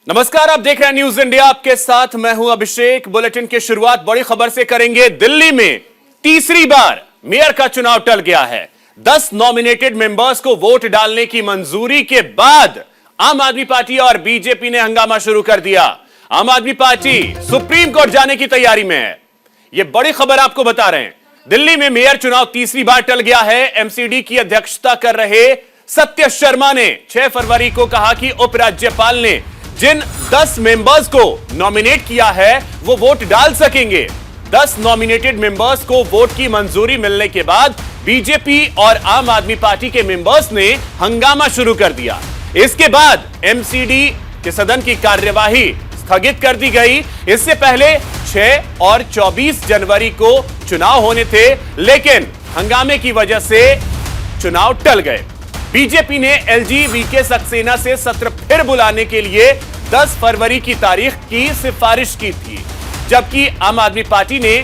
नमस्कार, आप देख रहे हैं न्यूज इंडिया। आपके साथ मैं हूं अभिषेक। बुलेटिन की शुरुआत बड़ी खबर से करेंगे। दिल्ली में तीसरी बार मेयर का चुनाव टल गया है। 10 नॉमिनेटेड मेंबर्स को वोट डालने की मंजूरी के बाद आम आदमी पार्टी और बीजेपी ने हंगामा शुरू कर दिया। आम आदमी पार्टी सुप्रीम कोर्ट जाने की तैयारी में है। यह बड़ी खबर आपको बता रहे हैं। दिल्ली में मेयर चुनाव तीसरी बार टल गया है। एमसीडी की अध्यक्षता कर रहे सत्य शर्मा ने 6 फरवरी को कहा कि उपराज्यपाल ने जिन 10 मेंबर्स को नॉमिनेट किया है वो वोट डाल सकेंगे। 10 नॉमिनेटेड मेंबर्स को वोट की मंजूरी मिलने के बाद बीजेपी और आम आदमी पार्टी के मेंबर्स ने हंगामा शुरू कर दिया। इसके बाद एमसीडी के सदन की कार्यवाही स्थगित कर दी गई। इससे पहले 6 और 24 जनवरी को चुनाव होने थे, लेकिन हंगामे की वजह से चुनाव टल गए। बीजेपी ने एलजी वीके सक्सेना से सत्र फिर बुलाने के लिए 10 फरवरी की तारीख की सिफारिश की थी, जबकि आम आदमी पार्टी ने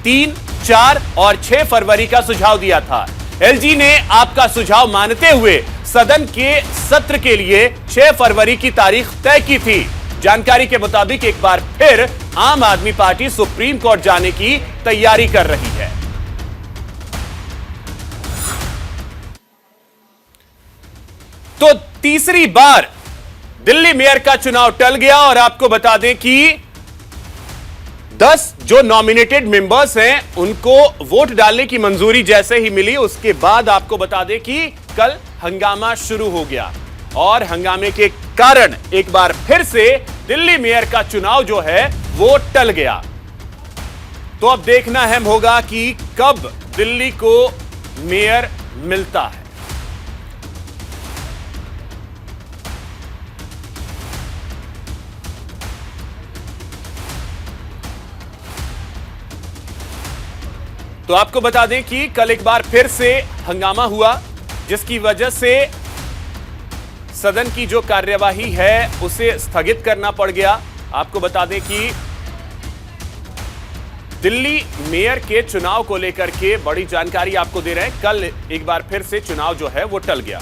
3, 4 और 6 फरवरी का सुझाव दिया था। एलजी ने आपका सुझाव मानते हुए सदन के सत्र के लिए 6 फरवरी की तारीख तय की थी। जानकारी के मुताबिक एक बार फिर आम आदमी पार्टी सुप्रीम कोर्ट जाने की तैयारी कर रही है। तो तीसरी बार दिल्ली मेयर का चुनाव टल गया और आपको बता दें कि 10 जो नॉमिनेटेड मेंबर्स हैं उनको वोट डालने की मंजूरी जैसे ही मिली, उसके बाद आपको बता दें कि कल हंगामा शुरू हो गया और हंगामे के कारण एक बार फिर से दिल्ली मेयर का चुनाव जो है वो टल गया। तो अब देखना अहम होगा कि कब दिल्ली को मेयर मिलता है। तो आपको बता दें कि कल एक बार फिर से हंगामा हुआ, जिसकी वजह से सदन की जो कार्यवाही है उसे स्थगित करना पड़ गया। आपको बता दें कि दिल्ली मेयर के चुनाव को लेकर के बड़ी जानकारी आपको दे रहे हैं। कल एक बार फिर से चुनाव जो है वो टल गया।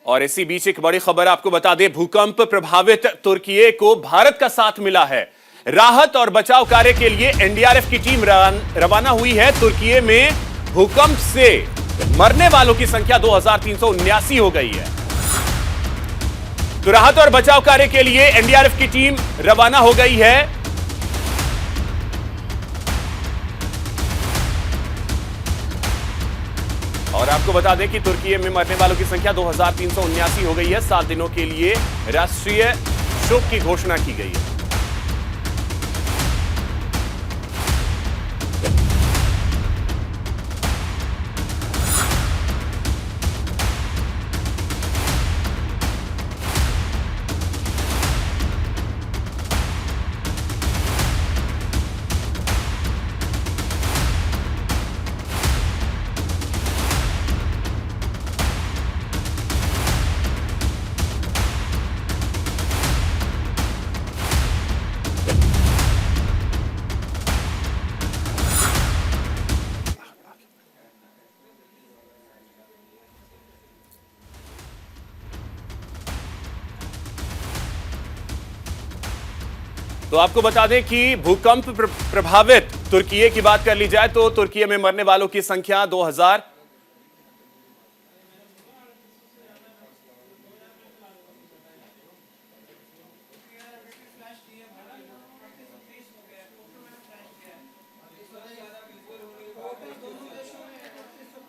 और इसी बीच एक बड़ी खबर आपको बता दें, भूकंप प्रभावित तुर्की को भारत का साथ मिला है। राहत और बचाव कार्य के लिए एनडीआरएफ की टीम रवाना हुई है। तुर्की में भूकंप से मरने वालों की संख्या 2379 हो गई है। तो राहत और बचाव कार्य के लिए एनडीआरएफ की टीम रवाना हो गई है। और आपको बता दें कि तुर्की में मरने वालों की संख्या 2379 हो गई है। 7 दिनों के लिए राष्ट्रीय शोक की घोषणा की गई है। तो आपको बता दें कि भूकंप प्रभावित तुर्की की बात कर ली जाए तो तुर्की में मरने वालों की संख्या 2000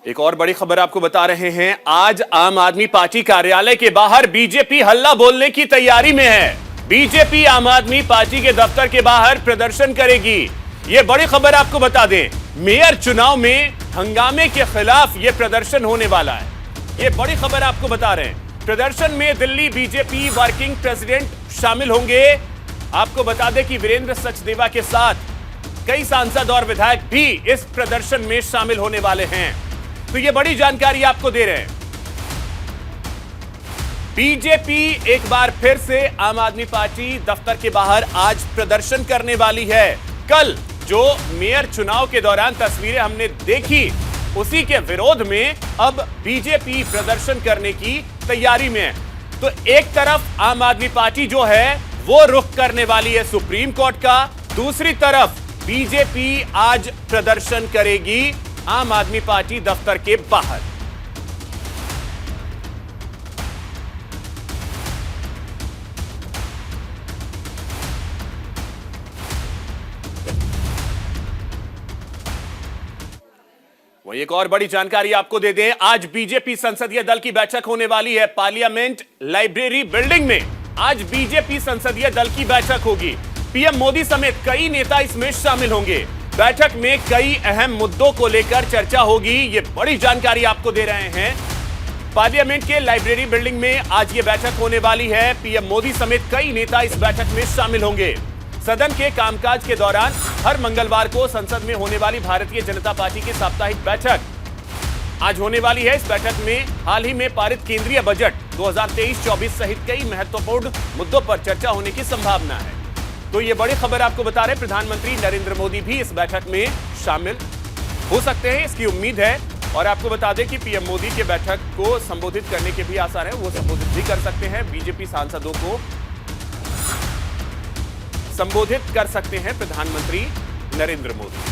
एक और बड़ी खबर आपको बता रहे हैं। आज आम आदमी पार्टी कार्यालय के बाहर बीजेपी हल्ला बोलने की तैयारी में है। बीजेपी आम आदमी पार्टी के दफ्तर के बाहर प्रदर्शन करेगी। यह बड़ी खबर आपको बता दें, मेयर चुनाव में हंगामे के खिलाफ यह प्रदर्शन होने वाला है। यह बड़ी खबर आपको बता रहे हैं। प्रदर्शन में दिल्ली बीजेपी वर्किंग प्रेसिडेंट शामिल होंगे। आपको बता दें कि वीरेंद्र सचदेवा के साथ कई सांसद और विधायक भी इस प्रदर्शन में शामिल होने वाले हैं। तो यह बड़ी जानकारी आपको दे रहे हैं। बीजेपी एक बार फिर से आम आदमी पार्टी दफ्तर के बाहर आज प्रदर्शन करने वाली है। कल जो मेयर चुनाव के दौरान तस्वीरें हमने देखी, उसी के विरोध में अब बीजेपी प्रदर्शन करने की तैयारी में है। तो एक तरफ आम आदमी पार्टी जो है वो रुख करने वाली है सुप्रीम कोर्ट का, दूसरी तरफ बीजेपी आज प्रदर्शन करेगी आम आदमी पार्टी दफ्तर के बाहर। वही एक और बड़ी जानकारी आपको दे दें, आज बीजेपी संसदीय दल की बैठक होने वाली है पार्लियामेंट लाइब्रेरी बिल्डिंग में। आज बीजेपी संसदीय दल की बैठक होगी। पीएम मोदी समेत कई नेता इसमें शामिल होंगे। बैठक में कई अहम मुद्दों को लेकर चर्चा होगी। ये बड़ी जानकारी आपको दे रहे हैं। पार्लियामेंट के लाइब्रेरी बिल्डिंग में आज ये बैठक होने वाली है। पीएम मोदी समेत कई नेता इस बैठक में शामिल होंगे। सदन के कामकाज के दौरान हर मंगलवार को संसद में होने वाली भारतीय जनता पार्टी की साप्ताहिक बैठक आज होने वाली है। इस बैठक में हाल ही में पारित केंद्रीय बजट 2023-24 सहित कई महत्वपूर्ण मुद्दों पर चर्चा होने की संभावना है। तो ये बड़ी खबर आपको बता रहे, प्रधानमंत्री नरेंद्र मोदी भी इस बैठक में शामिल हो सकते हैं, इसकी उम्मीद है। और आपको बता दें कि पीएम मोदी के बैठक को संबोधित करने के भी आसार है, वो संबोधित भी कर सकते हैं। बीजेपी सांसदों को संबोधित कर सकते हैं प्रधानमंत्री नरेंद्र मोदी।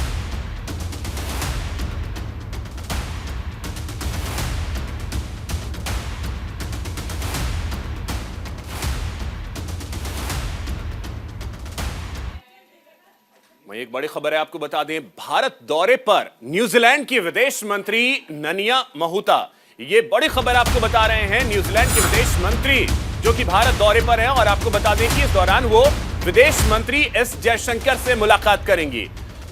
वहीं एक बड़ी खबर है, आपको बता दें, भारत दौरे पर न्यूजीलैंड की विदेश मंत्री ननिया महूता। ये बड़ी खबर आपको बता रहे हैं, न्यूजीलैंड के विदेश मंत्री जो कि भारत दौरे पर हैं। और आपको बता दें कि इस दौरान वो विदेश मंत्री एस जयशंकर से मुलाकात करेंगी।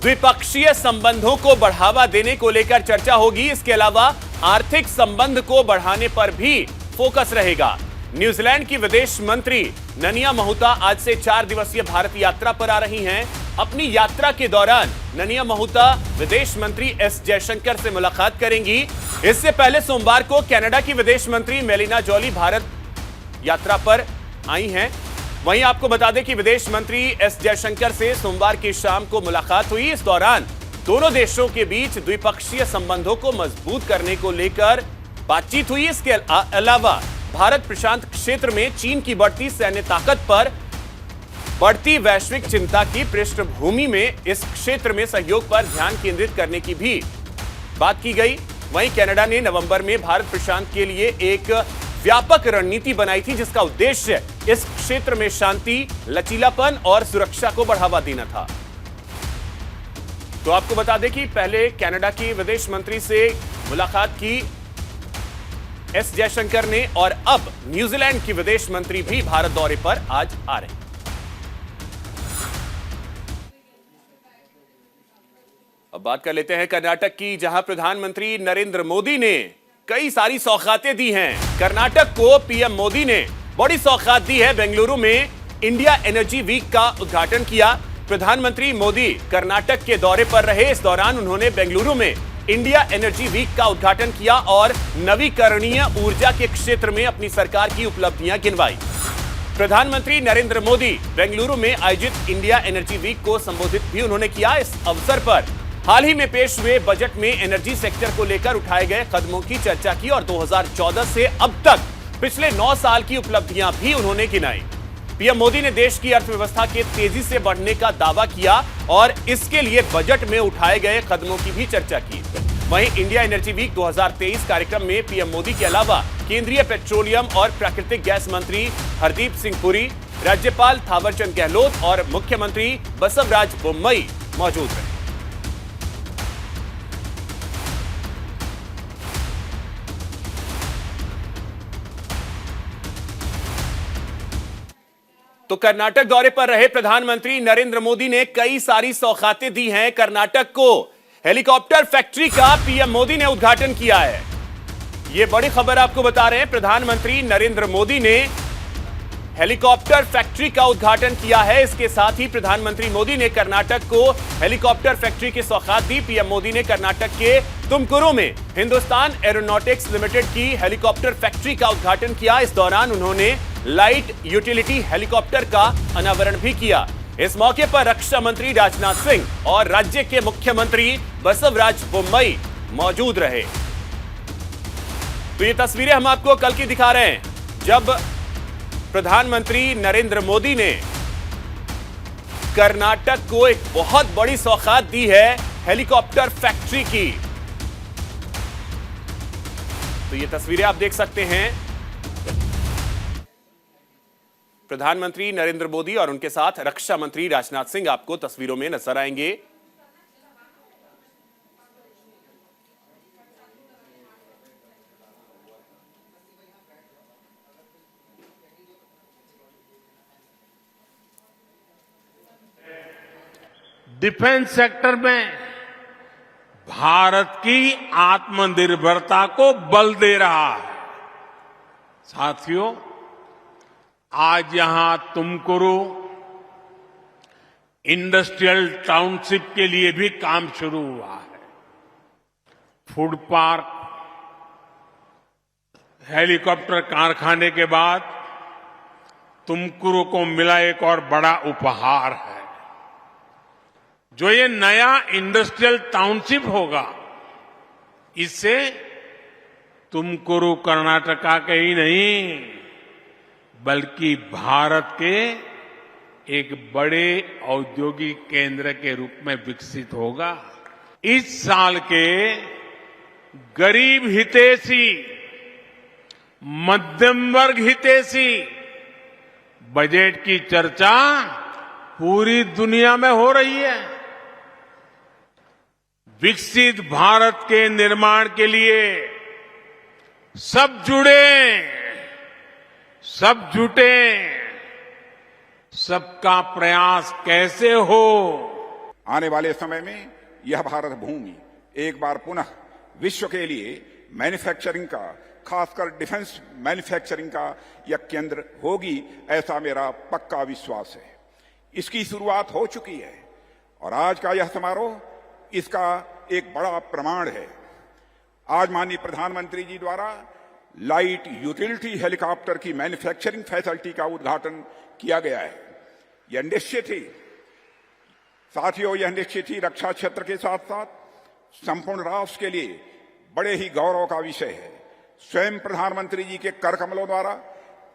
द्विपक्षीय संबंधों को बढ़ावा देने को लेकर चर्चा होगी। इसके अलावा आर्थिक संबंध को बढ़ाने पर भी फोकस रहेगा। न्यूजीलैंड की विदेश मंत्री ननिया महूता आज से 4 दिवसीय भारत यात्रा पर आ रही हैं। अपनी यात्रा के दौरान ननिया महूता विदेश मंत्री एस जयशंकर से मुलाकात करेंगी। इससे पहले सोमवार को कनाडा की विदेश मंत्री मेलिना जॉली भारत यात्रा पर आई हैं। वहीं आपको बता दें कि विदेश मंत्री एस जयशंकर से सोमवार की शाम को मुलाकात हुई। इस दौरान दोनों देशों के बीच द्विपक्षीय संबंधों को मजबूत करने को लेकर बातचीत हुई। इसके अलावा भारत प्रशांत क्षेत्र में चीन की बढ़ती सैन्य ताकत पर बढ़ती वैश्विक चिंता की पृष्ठभूमि में इस क्षेत्र में सहयोग पर ध्यान केंद्रित करने की भी बात की गई। वहीं कनाडा ने नवंबर में भारत प्रशांत के लिए एक व्यापक रणनीति बनाई थी, जिसका उद्देश्य इस क्षेत्र में शांति, लचीलापन और सुरक्षा को बढ़ावा देना था। तो आपको बता दें कि पहले कनाडा की विदेश मंत्री से मुलाकात की एस जयशंकर ने, और अब न्यूजीलैंड की विदेश मंत्री भी भारत दौरे पर आज आ रहे हैं। अब बात कर लेते हैं कर्नाटक की, जहां प्रधानमंत्री नरेंद्र मोदी ने कई सारी सौगातें दी हैं। कर्नाटक को पीएम मोदी ने बड़ी सौगात दी है। बेंगलुरु में इंडिया एनर्जी वीक का उद्घाटन किया। प्रधानमंत्री मोदी कर्नाटक के दौरे पर रहे। इस दौरान उन्होंने बेंगलुरु में इंडिया एनर्जी वीक का उद्घाटन किया और नवीकरणीय ऊर्जा के क्षेत्र में अपनी सरकार की उपलब्धियां गिनवाई। प्रधानमंत्री नरेंद्र मोदी बेंगलुरु में आयोजित इंडिया एनर्जी वीक को संबोधित भी उन्होंने किया। इस अवसर पर हाल ही में पेश हुए बजट में एनर्जी सेक्टर को लेकर उठाए गए कदमों की चर्चा की और 2014 से अब तक पिछले 9 साल की उपलब्धियां भी उन्होंने गिनाई। पीएम मोदी ने देश की अर्थव्यवस्था के तेजी से बढ़ने का दावा किया और इसके लिए बजट में उठाए गए कदमों की भी चर्चा की। वहीं इंडिया एनर्जी वीक 2023 कार्यक्रम में पीएम मोदी के अलावा केंद्रीय पेट्रोलियम और प्राकृतिक गैस मंत्री हरदीप सिंह पुरी, राज्यपाल थावरचंद गहलोत और मुख्यमंत्री बसवराज बोम्मई मौजूद रहे। तो कर्नाटक दौरे पर रहे प्रधानमंत्री नरेंद्र मोदी ने कई सारी सौगातें दी हैं। कर्नाटक को हेलीकॉप्टर फैक्ट्री का पीएम मोदी ने उद्घाटन किया है। यह बड़ी खबर आपको बता रहे हैं, प्रधानमंत्री नरेंद्र मोदी ने हेलीकॉप्टर फैक्ट्री का उद्घाटन किया है। इसके साथ ही प्रधानमंत्री मोदी ने कर्नाटक को हेलीकॉप्टर फैक्ट्री की सौगात दी। पीएम मोदी ने कर्नाटक के तुमकुरु में हिंदुस्तान एरोनॉटिक्स लिमिटेड की हेलीकॉप्टर फैक्ट्री का उद्घाटन किया। इस दौरान उन्होंने लाइट यूटिलिटी हेलीकॉप्टर का अनावरण भी किया। इस मौके पर रक्षा मंत्री राजनाथ सिंह और राज्य के मुख्यमंत्री बसवराज बोम्मई मौजूद रहे। तो ये तस्वीरें हम आपको कल की दिखा रहे हैं, जब प्रधानमंत्री नरेंद्र मोदी ने कर्नाटक को एक बहुत बड़ी सौगात दी है हेलीकॉप्टर फैक्ट्री की। तो ये तस्वीरें आप देख सकते हैं, प्रधानमंत्री नरेंद्र मोदी और उनके साथ रक्षा मंत्री राजनाथ सिंह आपको तस्वीरों में नजर आएंगे। डिफेंस सेक्टर में भारत की आत्मनिर्भरता को बल दे रहा है। साथियों, आज यहां तुमकुरू इंडस्ट्रियल टाउनशिप के लिए भी काम शुरू हुआ है। फूड पार्क, हेलीकॉप्टर कारखाने के बाद तुमकुरू को मिला एक और बड़ा उपहार है। जो ये नया इंडस्ट्रियल टाउनशिप होगा, इससे तुमकुरू कर्नाटका के ही नहीं बल्कि भारत के एक बड़े औद्योगिक केंद्र के रूप में विकसित होगा। इस साल के गरीब हितैषी, मध्यम वर्ग हितैषी बजट की चर्चा पूरी दुनिया में हो रही है। विकसित भारत के निर्माण के लिए सब जुड़े, सब जुटे, सबका प्रयास कैसे हो। आने वाले समय में यह भारत भूमि एक बार पुनः विश्व के लिए मैन्युफैक्चरिंग का, खासकर डिफेंस मैन्युफैक्चरिंग का यह केंद्र होगी, ऐसा मेरा पक्का विश्वास है। इसकी शुरुआत हो चुकी है और आज का यह समारोह इसका एक बड़ा प्रमाण है। आज माननीय प्रधानमंत्री जी द्वारा लाइट यूटिलिटी हेलीकॉप्टर की मैन्युफैक्चरिंग फैसिलिटी का उद्घाटन किया गया है। यह निश्चित ही साथियों, यह निश्चित ही रक्षा क्षेत्र के साथ साथ संपूर्ण राष्ट्र के लिए बड़े ही गौरव का विषय है। स्वयं प्रधानमंत्री जी के कर कमलों द्वारा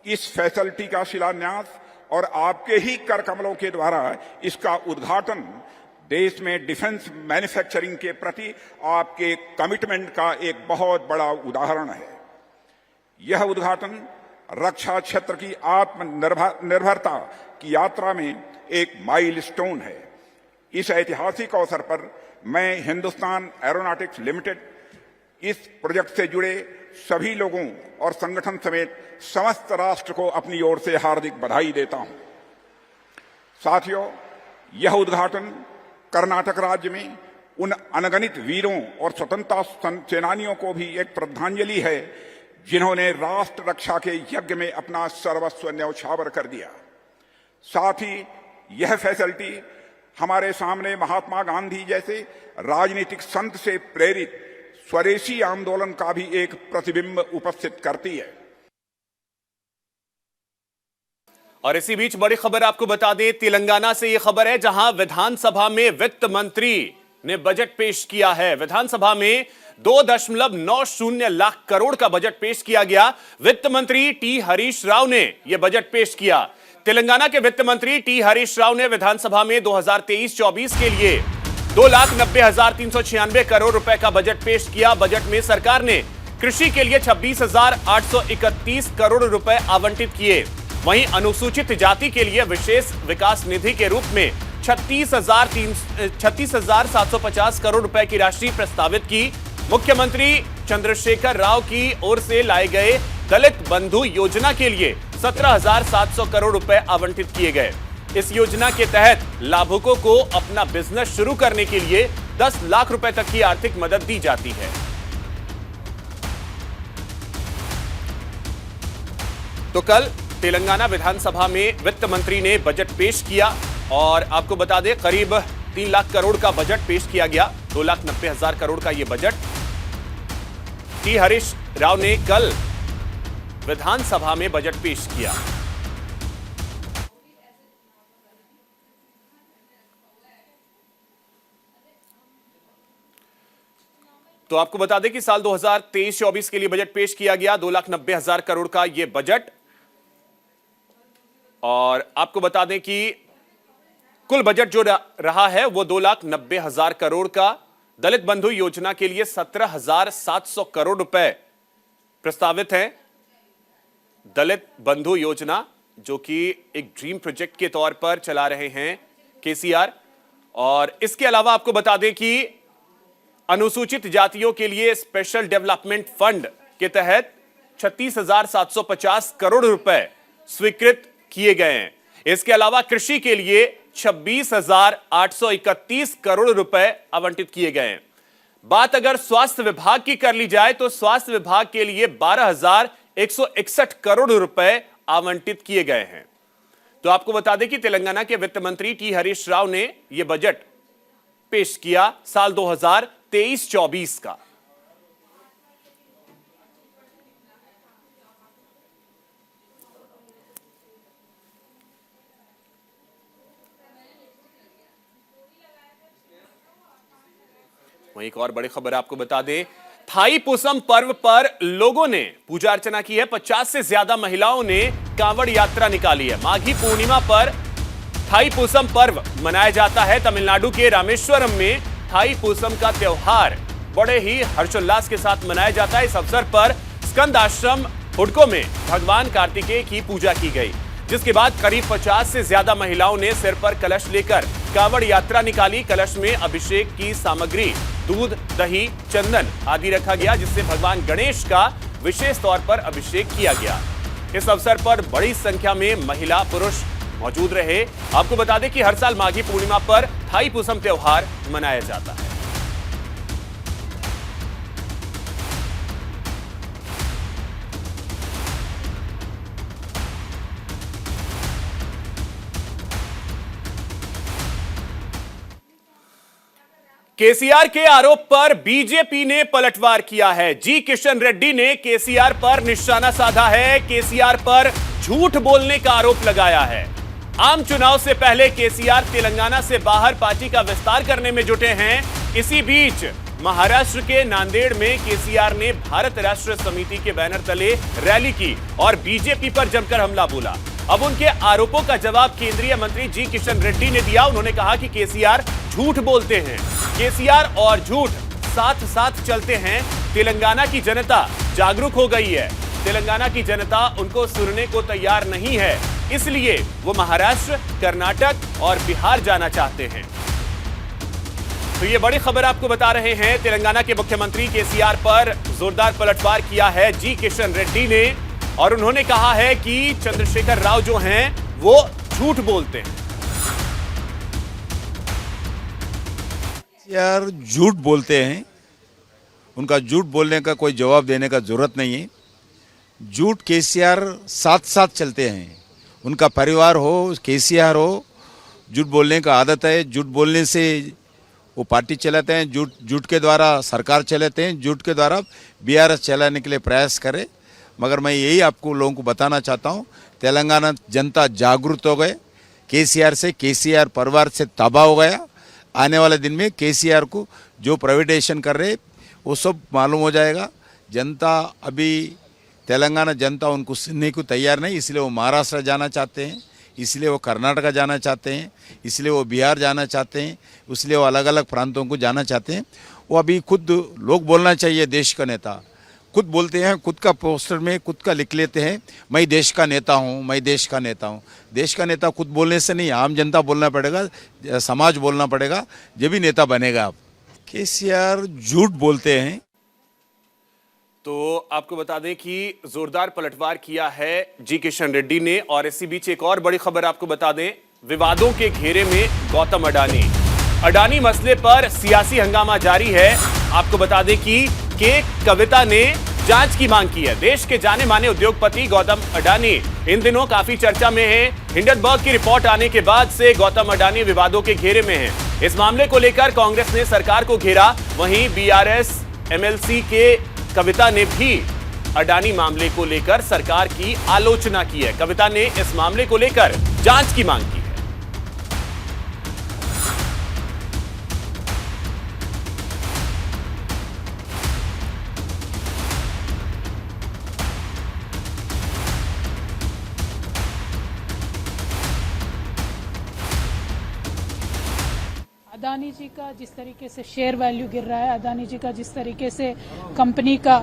इस फैसिलिटी का शिलान्यास और आपके ही कर कमलों के द्वारा इसका उद्घाटन देश में डिफेंस मैन्युफैक्चरिंग के प्रति आपके कमिटमेंट का एक बहुत बड़ा उदाहरण है। यह उद्घाटन रक्षा क्षेत्र की आत्मनिर्भरता की यात्रा में एक माइलस्टोन है। इस ऐतिहासिक अवसर पर मैं हिंदुस्तान एरोनॉटिक्स लिमिटेड, इस प्रोजेक्ट से जुड़े सभी लोगों और संगठन समेत समस्त राष्ट्र को अपनी ओर से हार्दिक बधाई देता हूं। साथियों, यह उद्घाटन कर्नाटक राज्य में उन अनगणित वीरों और स्वतंत्रता सेनानियों को भी एक श्रद्धांजलि है जिन्होंने राष्ट्र रक्षा के यज्ञ में अपना सर्वस्व न्यौछावर कर दिया। साथ ही यह फैसिलिटी हमारे सामने महात्मा गांधी जैसे राजनीतिक संत से प्रेरित स्वदेशी आंदोलन का भी एक प्रतिबिंब उपस्थित करती है। और इसी बीच बड़ी खबर आपको बता दें, तेलंगाना से यह खबर है जहां विधानसभा में वित्त मंत्री ने बजट पेश किया है। विधानसभा में 2.90 लाख करोड़ का बजट पेश किया गया। वित्त मंत्री टी हरीश राव ने यह बजट पेश किया। तेलंगाना के वित्त मंत्री टी हरीश राव ने विधानसभा में 2023-24 के लिए 2,90,396 करोड़ रुपए का बजट पेश किया। बजट में सरकार ने कृषि के लिए 26,831 करोड़ रुपए आवंटित किए। वहीं अनुसूचित जाति के लिए विशेष विकास निधि के रूप में 36,750 करोड़ रुपए की राशि प्रस्तावित की। मुख्यमंत्री चंद्रशेखर राव की ओर से लाए गए दलित बंधु योजना के लिए 17,700 करोड़ रुपए आवंटित किए गए। इस योजना के तहत लाभुकों को अपना बिजनेस शुरू करने के लिए 10 लाख रुपए तक की आर्थिक मदद दी जाती है। तो कल तेलंगाना विधानसभा में वित्त मंत्री ने बजट पेश किया और आपको बता दें करीब 3 लाख करोड़ का बजट पेश किया गया। 2,90,000 करोड़ का यह बजट टी हरीश राव ने कल विधानसभा में बजट पेश किया। तो आपको बता दें कि साल 2023-24 के लिए बजट पेश किया गया। 2,90,000 करोड़ का यह बजट और आपको बता दें कि कुल बजट जो रहा है वो 2,90,000 करोड़ का। दलित बंधु योजना के लिए 17,700 करोड़ रुपए प्रस्तावित हैं। दलित बंधु योजना जो कि एक ड्रीम प्रोजेक्ट के तौर पर चला रहे हैं केसीआर। और इसके अलावा आपको बता दें कि अनुसूचित जातियों के लिए स्पेशल डेवलपमेंट फंड के तहत 36,750 करोड़ रुपए स्वीकृत किए गए हैं। इसके अलावा कृषि के लिए 26,831 करोड़ रुपए आवंटित किए गए हैं। बात अगर स्वास्थ्य विभाग की कर ली जाए तो स्वास्थ्य विभाग के लिए 12,161 करोड़ रुपए आवंटित किए गए हैं। तो आपको बता दें कि तेलंगाना के वित्त मंत्री टी हरीश राव ने यह बजट पेश किया साल 2023-24 का। वहीं एक और बड़ी खबर आपको बता दें, थाई पूसम पर्व पर लोगों ने पूजा अर्चना की है। 50 से ज्यादा महिलाओं ने कांवड़ यात्रा निकाली है। माघी पूर्णिमा पर थाई पूसम पर्व मनाया जाता है। तमिलनाडु के रामेश्वरम में थाई पूसम का त्योहार बड़े ही हर्षोल्लास के साथ मनाया जाता है। इस अवसर पर स्कंद आश्रम हुडको में भगवान कार्तिकेय की पूजा की गई, जिसके बाद करीब 50 से ज्यादा महिलाओं ने सिर पर कलश लेकर कांवड़ यात्रा निकाली। कलश में अभिषेक की सामग्री दूध, दही, चंदन आदि रखा गया, जिससे भगवान गणेश का विशेष तौर पर अभिषेक किया गया। इस अवसर पर बड़ी संख्या में महिला पुरुष मौजूद रहे। आपको बता दें कि हर साल माघी पूर्णिमा पर थाई पूसम त्योहार मनाया जाता है। केसीआर के आरोप पर बीजेपी ने पलटवार किया है। जी किशन रेड्डी ने केसीआर पर निशाना साधा है। केसीआर पर झूठ बोलने का आरोप लगाया है। आम चुनाव से पहले केसीआर तेलंगाना से बाहर पार्टी का विस्तार करने में जुटे हैं। इसी बीच महाराष्ट्र के नांदेड़ में केसीआर ने भारत राष्ट्र समिति के बैनर तले रैली की और बीजेपी पर जमकर हमला बोला। अब उनके आरोपों का जवाब केंद्रीय मंत्री जी किशन रेड्डी ने दिया। उन्होंने कहा कि केसीआर झूठ बोलते हैं। केसीआर और झूठ साथ साथ चलते हैं। तेलंगाना की जनता जागरूक हो गई है। तेलंगाना की जनता उनको सुनने को तैयार नहीं है, इसलिए वो महाराष्ट्र, कर्नाटक और बिहार जाना चाहते हैं। तो ये बड़ी खबर आपको बता रहे हैं। तेलंगाना के मुख्यमंत्री केसीआर पर जोरदार पलटवार किया है जी किशन रेड्डी ने, और उन्होंने कहा है कि चंद्रशेखर राव जो हैं वो झूठ बोलते हैं। यार झूठ बोलते हैं, उनका झूठ बोलने का कोई जवाब देने का जरूरत नहीं है। झूठ केसीआर साथ साथ चलते हैं। उनका परिवार हो, केसीआर हो, झूठ बोलने का आदत है। झूठ बोलने से वो पार्टी चलाते हैं, झूठ के द्वारा सरकार चलाते हैं, झूठ के द्वारा बीआरएस चलाने के लिए प्रयास करें। मगर मैं यही आपको लोगों को बताना चाहता हूँ, तेलंगाना जनता जागरूक हो गए। केसीआर से, केसीआर परिवार से तबाह हो गया। आने वाले दिन में केसीआर को जो प्राइवेटाइजेशन कर रहे वो सब मालूम हो जाएगा। जनता अभी तेलंगाना जनता उनको सुनने को तैयार नहीं, इसलिए वो महाराष्ट्र जाना चाहते हैं, इसलिए वो कर्नाटक जाना चाहते हैं, इसलिए वो बिहार जाना चाहते हैं, इसलिए वो अलग अलग प्रांतों को जाना चाहते हैं। वो अभी खुद लोग बोलना चाहिए। देश का नेता खुद बोलते हैं, खुद का पोस्टर में खुद का लिख लेते हैं, मैं देश का नेता हूँ, मैं देश का नेता हूँ। देश का नेता खुद बोलने से नहीं, आम जनता बोलना पड़ेगा, समाज बोलना पड़ेगा, जब भी नेता बनेगा आप। केसीआर झूठ बोलते हैं। तो आपको बता दें कि जोरदार पलटवार किया है जी किशन रेड्डी ने। और इसी बीच एक और बड़ी खबर आपको बता दें, विवादों के घेरे में गौतम अडानी मसले पर सियासी हंगामा जारी है। आपको बता दें कि कविता ने जांच की मांग की है। देश के जाने माने उद्योगपति गौतम अडानी इन दिनों काफी चर्चा में है। हिंडनबर्ग की रिपोर्ट आने के बाद से गौतम अडानी विवादों के घेरे में है। इस मामले को लेकर कांग्रेस ने सरकार को घेरा। वहीं बीआरएस एमएलसी के कविता ने भी अडानी मामले को लेकर सरकार की आलोचना की है। कविता ने इस मामले को लेकर जांच की मांग की है। अदानी जी का जिस तरीके से शेयर वैल्यू गिर रहा है, अदानी जी का जिस तरीके से कंपनी का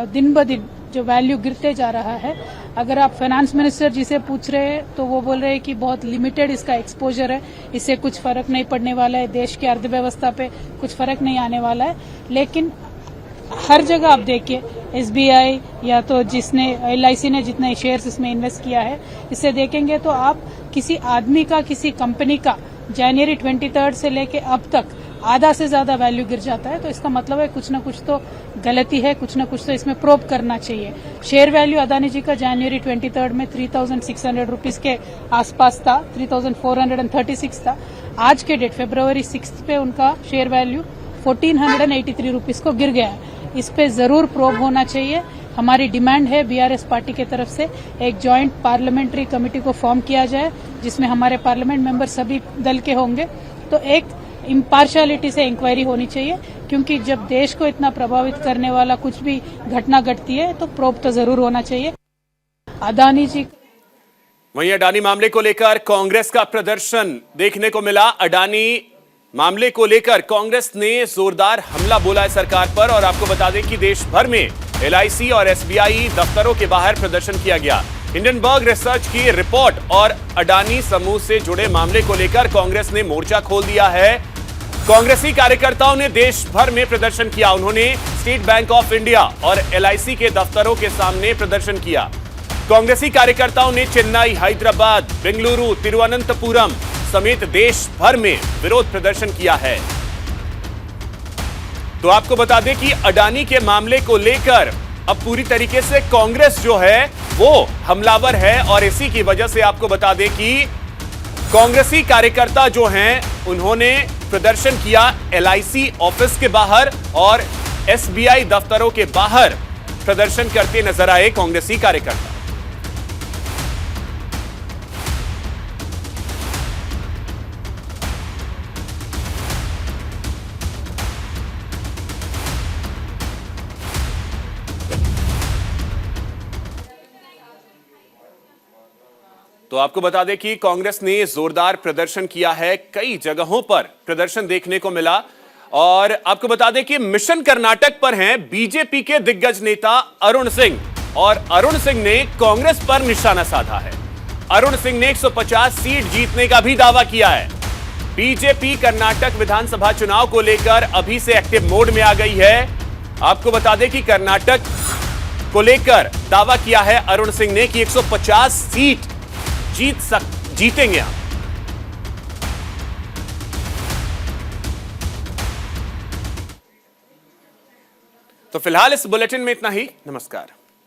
दिन ब दिन जो वैल्यू गिरते जा रहा है, अगर आप फाइनेंस मिनिस्टर जी से पूछ रहे हैं तो वो बोल रहे हैं कि बहुत लिमिटेड इसका एक्सपोजर है, इससे कुछ फर्क नहीं पड़ने वाला है, देश की अर्थव्यवस्था पे कुछ फर्क नहीं आने वाला है। लेकिन हर जगह आप देखिए, SBI या तो जिसने LIC ने जितने शेयर्स इसमें इन्वेस्ट किया है, इससे देखेंगे तो आप किसी आदमी का, किसी कंपनी का जनवरी 23 से लेके अब तक आधा से ज्यादा वैल्यू गिर जाता है, तो इसका मतलब है कुछ न कुछ तो गलती है, कुछ न कुछ तो इसमें प्रोब करना चाहिए। शेयर वैल्यू अदानी जी का जनवरी 23 में 3,600 रुपीज के आसपास था, 3,436 था। आज के डेट फरवरी 6 पे उनका शेयर वैल्यू 1,483 रुपीज को गिर गया है। इस पे जरूर प्रोब होना चाहिए। हमारी डिमांड है BRS पार्टी की तरफ से एक जॉइंट पार्लियामेंट्री कमेटी को फॉर्म किया जाए, जिसमें हमारे पार्लियामेंट मेंबर सभी दल के होंगे, तो एक इम्पार्शियलिटी से इंक्वायरी होनी चाहिए, क्योंकि जब देश को इतना प्रभावित करने वाला कुछ भी घटना घटती है तो प्रोब तो जरूर होना चाहिए। अदानी जी वहीं अडानी मामले को लेकर कांग्रेस का प्रदर्शन देखने को मिला। अडानी मामले को लेकर कांग्रेस ने जोरदार हमला बोला है सरकार पर, और आपको बता दें कि देश भर में LIC और SBI दफ्तरों के बाहर प्रदर्शन किया गया। हिंडनबर्ग रिसर्च की रिपोर्ट और अडानी समूह से जुड़े मामले को लेकर कांग्रेस ने मोर्चा खोल दिया है। कांग्रेसी कार्यकर्ताओं ने देश भर में प्रदर्शन किया। उन्होंने स्टेट बैंक ऑफ इंडिया और LIC के दफ्तरों के सामने प्रदर्शन किया। कांग्रेसी कार्यकर्ताओं ने चेन्नई, हैदराबाद, बेंगलुरु, तिरुवनंतपुरम समेत देश भर में विरोध प्रदर्शन किया है। तो आपको बता दें कि अडानी के मामले को लेकर अब पूरी तरीके से कांग्रेस जो है वो हमलावर है, और इसी की वजह से आपको बता दें कि कांग्रेसी कार्यकर्ता जो हैं उन्होंने प्रदर्शन किया LIC ऑफिस के बाहर और SBI दफ्तरों के बाहर प्रदर्शन करते नजर आए कांग्रेसी कार्यकर्ता। तो आपको बता दें कि कांग्रेस ने जोरदार प्रदर्शन किया है, कई जगहों पर प्रदर्शन देखने को मिला। और आपको बता दें कि मिशन कर्नाटक पर हैं बीजेपी के दिग्गज नेता अरुण सिंह, और अरुण सिंह ने कांग्रेस पर निशाना साधा है। अरुण सिंह ने 150 सीट जीतने का भी दावा किया है। बीजेपी कर्नाटक विधानसभा चुनाव को लेकर अभी से एक्टिव मोड में आ गई है। आपको बता दें कि कर्नाटक को लेकर दावा किया है अरुण सिंह ने कि 150 सीट जीतेंगे हम। तो फिलहाल इस बुलेटिन में इतना ही। नमस्कार।